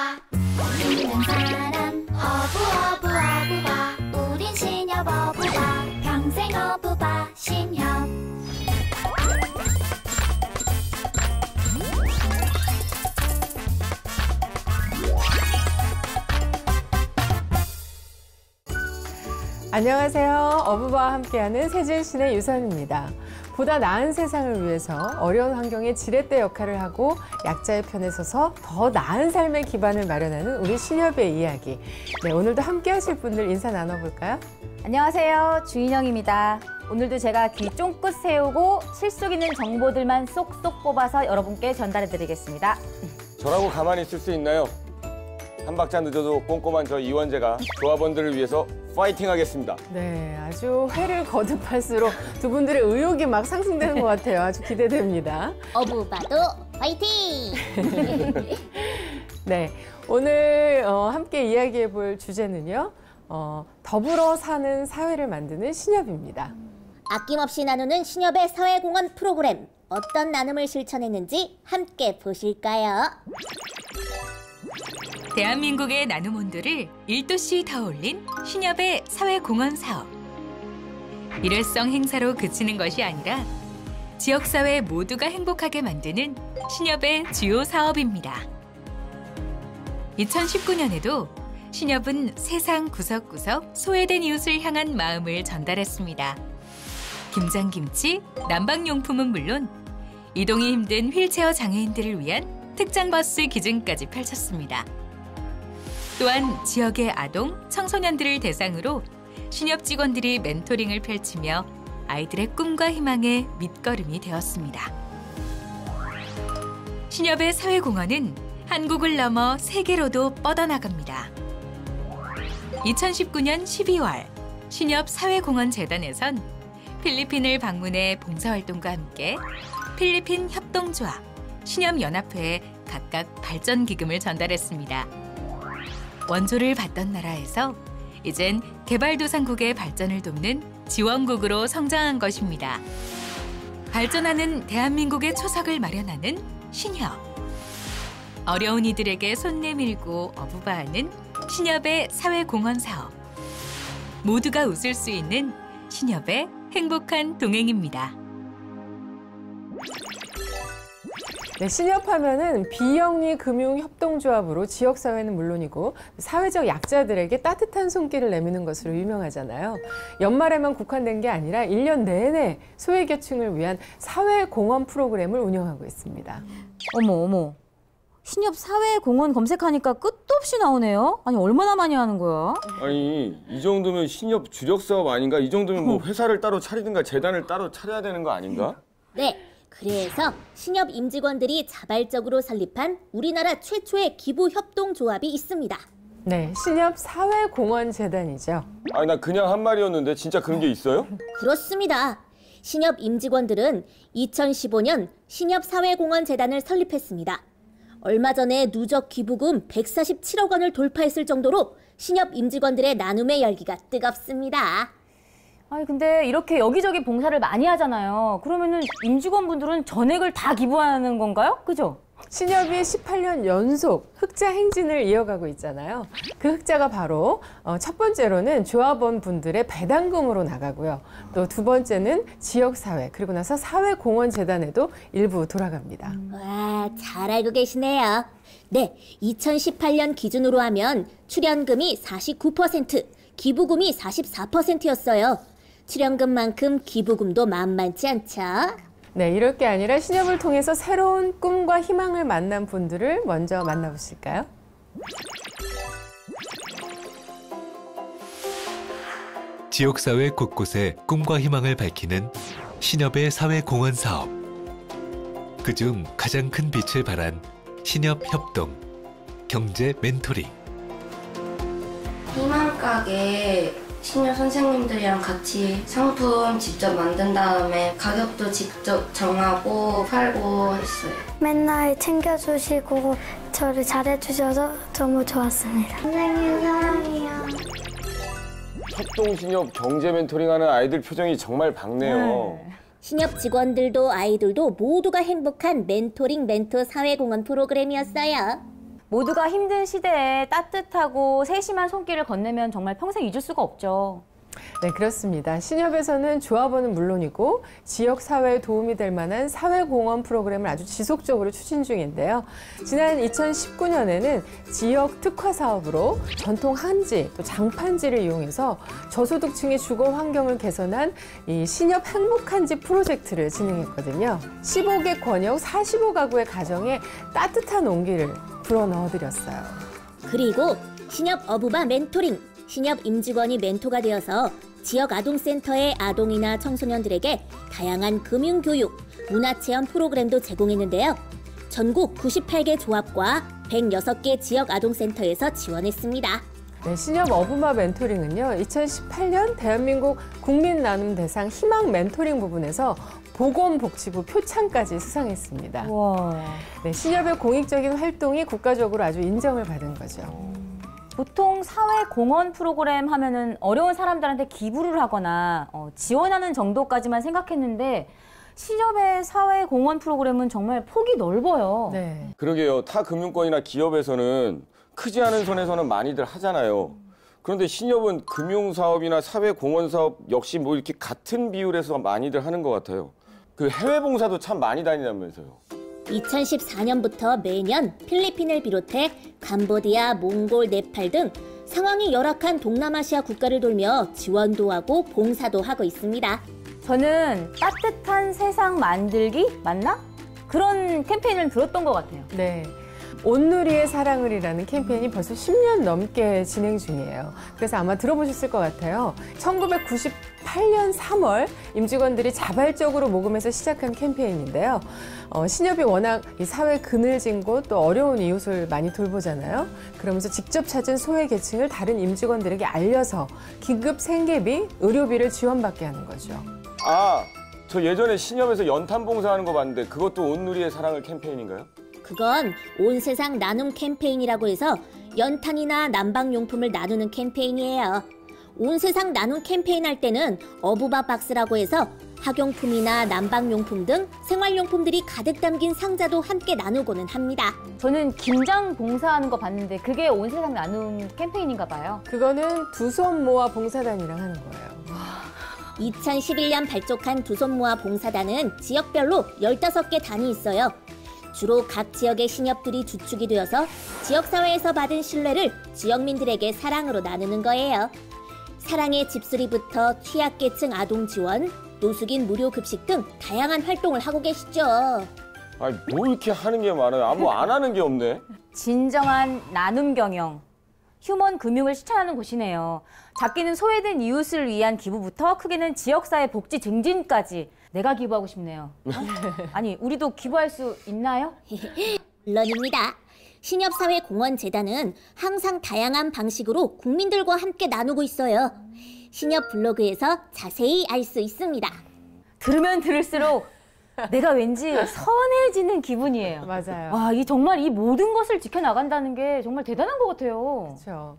믿는 사람 어부 어부바. 우린 신협 어부바. 평생 어부바 신협. 안녕하세요. 어부바와 함께하는 세진신의 유선입니다. 보다 나은 세상을 위해서 어려운 환경의 지렛대 역할을 하고 약자의 편에 서서 더 나은 삶의 기반을 마련하는 우리 신협의 이야기. 네, 오늘도 함께 하실 분들 인사 나눠볼까요? 안녕하세요. 주인영입니다. 오늘도 제가 귀 쫑긋 세우고 실속 있는 정보들만 쏙쏙 뽑아서 여러분께 전달해드리겠습니다. 저라고 가만히 있을 수 있나요? 한 박자 늦어도 꼼꼼한 저 이원재가 조합원들을 위해서 파이팅 하겠습니다. 네, 아주 회를 거듭할수록 두 분들의 의욕이 막 상승되는 것 같아요. 아주 기대됩니다. 어부바도 파이팅! 네, 오늘 함께 이야기해 볼 주제는요. 더불어 사는 사회를 만드는 신협입니다. 아낌없이 나누는 신협의 사회공헌 프로그램. 어떤 나눔을 실천했는지 함께 보실까요? 대한민국의 나눔 온도를 1도씩 더 올린 신협의 사회공헌 사업. 일회성 행사로 그치는 것이 아니라 지역사회 모두가 행복하게 만드는 신협의 주요 사업입니다. 2019년에도 신협은 세상 구석구석 소외된 이웃을 향한 마음을 전달했습니다. 김장김치, 난방용품은 물론 이동이 힘든 휠체어 장애인들을 위한 특장버스 기증까지 펼쳤습니다. 또한 지역의 아동, 청소년들을 대상으로 신협 직원들이 멘토링을 펼치며 아이들의 꿈과 희망의 밑거름이 되었습니다. 신협의 사회공헌은 한국을 넘어 세계로도 뻗어나갑니다. 2019년 12월 신협 사회공헌재단에선 필리핀을 방문해 봉사활동과 함께 필리핀 협동조합, 신협연합회에 각각 발전기금을 전달했습니다. 원조를 받던 나라에서 이젠 개발도상국의 발전을 돕는 지원국으로 성장한 것입니다. 발전하는 대한민국의 초석을 마련하는 신협. 어려운 이들에게 손 내밀고 어부바하는 신협의 사회공헌 사업. 모두가 웃을 수 있는 신협의 행복한 동행입니다. 네, 신협하면은 비영리 금융협동조합으로 지역사회는 물론이고 사회적 약자들에게 따뜻한 손길을 내미는 것으로 유명하잖아요. 연말에만 국한된 게 아니라 1년 내내 소외계층을 위한 사회공헌 프로그램을 운영하고 있습니다. 어머. 신협 사회공헌 검색하니까 끝도 없이 나오네요. 아니, 얼마나 많이 하는 거야? 아니, 이 정도면 신협 주력 사업 아닌가? 이 정도면 뭐 회사를 따로 차리든가 재단을 따로 차려야 되는 거 아닌가? 네, 그래서 신협 임직원들이 자발적으로 설립한 우리나라 최초의 기부협동조합이 있습니다. 네, 신협 사회공헌재단이죠. 아니, 나 그냥 한 말이었는데 진짜 그런 게 있어요? 그렇습니다. 신협 임직원들은 2015년 신협 사회공헌재단을 설립했습니다. 얼마 전에 누적 기부금 147억 원을 돌파했을 정도로 신협 임직원들의 나눔의 열기가 뜨겁습니다. 아니, 근데 이렇게 여기저기 봉사를 많이 하잖아요. 그러면은 임직원분들은 전액을 다 기부하는 건가요? 그죠? 신협이 18년 연속 흑자 행진을 이어가고 있잖아요. 그 흑자가 바로 첫 번째로는 조합원 분들의 배당금으로 나가고요. 또 두 번째는 지역사회, 그리고 나서 사회공헌재단에도 일부 돌아갑니다. 와, 잘 알고 계시네요. 네, 2018년 기준으로 하면 출연금이 49%, 기부금이 44%였어요. 출연금만큼 기부금도 만만치 않죠? 네, 이럴 게 아니라 신협을 통해서 새로운 꿈과 희망을 만난 분들을 먼저 만나보실까요? 지역사회 곳곳에 꿈과 희망을 밝히는 신협의 사회공헌 사업. 그중 가장 큰 빛을 발한 신협협동, 경제 멘토링. 희망가게 신협 선생님들이랑 같이 상품 직접 만든 다음에 가격도 직접 정하고 팔고 했어요. 맨날 챙겨주시고 저를 잘해주셔서 너무 좋았습니다. 선생님 사랑해요. 협동신협 경제 멘토링하는 아이들 표정이 정말 밝네요. 신협 직원들도 아이들도 모두가 행복한 멘토링 멘토 사회공헌 프로그램이었어요. 모두가 힘든 시대에 따뜻하고 세심한 손길을 건네면 정말 평생 잊을 수가 없죠. 네, 그렇습니다. 신협에서는 조합원은 물론이고 지역 사회에 도움이 될 만한 사회공헌 프로그램을 아주 지속적으로 추진 중인데요. 지난 2019년에는 지역 특화 사업으로 전통 한지, 또 장판지를 이용해서 저소득층의 주거 환경을 개선한 이 신협 행복한지 프로젝트를 진행했거든요. 15개 권역 45가구의 가정에 따뜻한 온기를 불어넣어드렸어요. 그리고 신협 어부바 멘토링. 신협 임직원이 멘토가 되어서 지역 아동센터의 아동이나 청소년들에게 다양한 금융교육, 문화체험 프로그램도 제공했는데요. 전국 98개 조합과 106개 지역 아동센터에서 지원했습니다. 네, 신협 어부마 멘토링은요, 2018년 대한민국 국민나눔대상 희망 멘토링 부분에서 보건복지부 표창까지 수상했습니다. 와. 네, 신협의 공익적인 활동이 국가적으로 아주 인정을 받은 거죠. 보통 사회공헌 프로그램 하면은 어려운 사람들한테 기부를 하거나 지원하는 정도까지만 생각했는데 신협의 사회공헌 프로그램은 정말 폭이 넓어요. 네. 그러게요. 타 금융권이나 기업에서는 크지 않은 선에서는 많이들 하잖아요. 그런데 신협은 금융사업이나 사회공헌사업 역시 뭐 이렇게 같은 비율에서 많이들 하는 것 같아요. 그 해외 봉사도 참 많이 다니다면서요. 2014년부터 매년 필리핀을 비롯해 캄보디아, 몽골, 네팔 등 상황이 열악한 동남아시아 국가를 돌며 지원도 하고 봉사도 하고 있습니다. 저는 따뜻한 세상 만들기 맞나? 그런 캠페인을 들었던 것 같아요. 네. 온누리의 사랑을이라는 캠페인이 벌써 10년 넘게 진행 중이에요. 그래서 아마 들어보셨을 것 같아요. 1998년 3월 임직원들이 자발적으로 모금해서 시작한 캠페인인데요. 신협이 워낙 이 사회 그늘진 곳 또 어려운 이웃을 많이 돌보잖아요. 그러면서 직접 찾은 소외계층을 다른 임직원들에게 알려서 긴급 생계비, 의료비를 지원받게 하는 거죠. 아, 저 예전에 신협에서 연탄 봉사하는 거 봤는데 그것도 온누리의 사랑을 캠페인인가요? 그건 온 세상 나눔 캠페인이라고 해서 연탄이나 난방용품을 나누는 캠페인이에요. 온 세상 나눔 캠페인 할 때는 어부바 박스라고 해서 학용품이나 난방용품 등 생활용품들이 가득 담긴 상자도 함께 나누고는 합니다. 저는 김장 봉사하는 거 봤는데 그게 온 세상 나눔 캠페인인가 봐요. 그거는 두 손 모아 봉사단이랑 하는 거예요. 2011년 발족한 두 손 모아 봉사단은 지역별로 15개 단이 있어요. 주로 각 지역의 신협들이 주축이 되어서 지역사회에서 받은 신뢰를 지역민들에게 사랑으로 나누는 거예요. 사랑의 집수리부터 취약계층 아동 지원, 노숙인 무료 급식 등 다양한 활동을 하고 계시죠. 아니, 뭐 이렇게 하는 게 많아요. 아무 안 하는 게 없네. 진정한 나눔 경영, 휴먼 금융을 실천하는 곳이네요. 작게는 소외된 이웃을 위한 기부부터 크게는 지역사회 복지 증진까지 내가 기부하고 싶네요. 아니, 우리도 기부할 수 있나요? 물론입니다. 신협사회공헌재단은 항상 다양한 방식으로 국민들과 함께 나누고 있어요. 신협 블로그에서 자세히 알 수 있습니다. 들으면 들을수록 내가 왠지 선해지는 기분이에요. 맞아요. 와, 정말 이 모든 것을 지켜나간다는 게 정말 대단한 것 같아요. 그렇죠.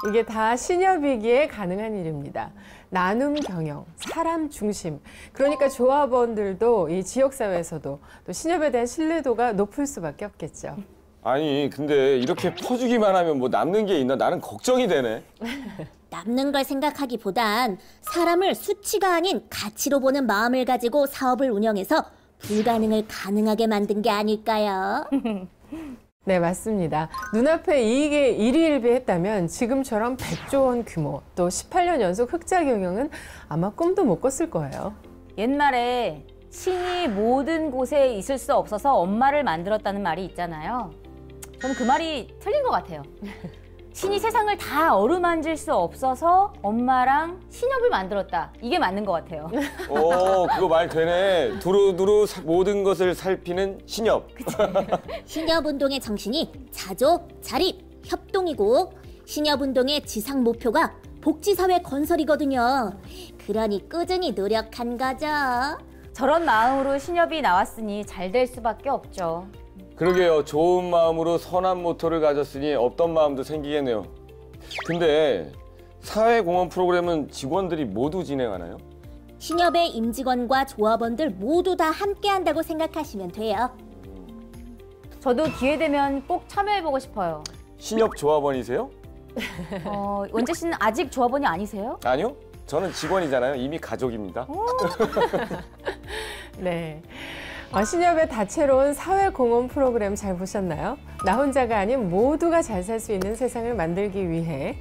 이게 다 신협이기에 가능한 일입니다. 나눔 경영, 사람 중심. 그러니까 조합원들도 이 지역사회에서도 또 신협에 대한 신뢰도가 높을 수밖에 없겠죠. 아니, 근데 이렇게 퍼주기만 하면 뭐 남는 게 있나? 나는 걱정이 되네. 남는 걸 생각하기보단 사람을 수치가 아닌 가치로 보는 마음을 가지고 사업을 운영해서 불가능을 가능하게 만든 게 아닐까요? 네, 맞습니다. 눈앞에 이익에 일희일비했다면 지금처럼 100조 원 규모, 또 18년 연속 흑자 경영은 아마 꿈도 못 꿨을 거예요. 옛말에 신이 모든 곳에 있을 수 없어서 엄마를 만들었다는 말이 있잖아요. 저는 그 말이 틀린 것 같아요. 신이 세상을 다 어루만질 수 없어서 엄마랑 신협을 만들었다. 이게 맞는 것 같아요. 오, 그거 말 되네. 두루두루 모든 것을 살피는 신협. 신협운동의 정신이 자조, 자립, 협동이고 신협운동의 지상 목표가 복지사회 건설이거든요. 그러니 꾸준히 노력한 거죠. 저런 마음으로 신협이 나왔으니 잘 될 수밖에 없죠. 그러게요. 좋은 마음으로 선한 모토를 가졌으니 없던 마음도 생기겠네요. 근데 사회공헌 프로그램은 직원들이 모두 진행하나요? 신협의 임직원과 조합원들 모두 다 함께 한다고 생각하시면 돼요. 저도 기회 되면 꼭 참여해보고 싶어요. 신협 조합원이세요? 원재 씨는 아직 조합원이 아니세요? 아니요. 저는 직원이잖아요. 이미 가족입니다. 네. 신협의 다채로운 사회공헌 프로그램 잘 보셨나요? 나 혼자가 아닌 모두가 잘 살 수 있는 세상을 만들기 위해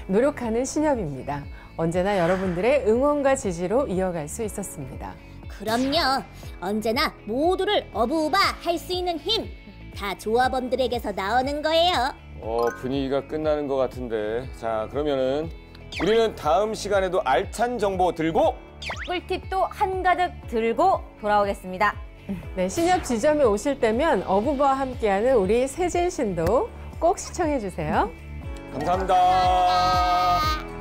노력하는 신협입니다. 언제나 여러분들의 응원과 지지로 이어갈 수 있었습니다. 그럼요. 언제나 모두를 어부우바 할 수 있는 힘. 다 조합원들에게서 나오는 거예요. 분위기가 끝나는 것 같은데. 자, 그러면은 우리는 다음 시간에도 알찬 정보 들고 꿀팁도 한가득 들고 돌아오겠습니다. 네, 신협 지점에 오실 때면 어부바와 함께하는 우리 세진 신도 꼭 시청해 주세요. 감사합니다.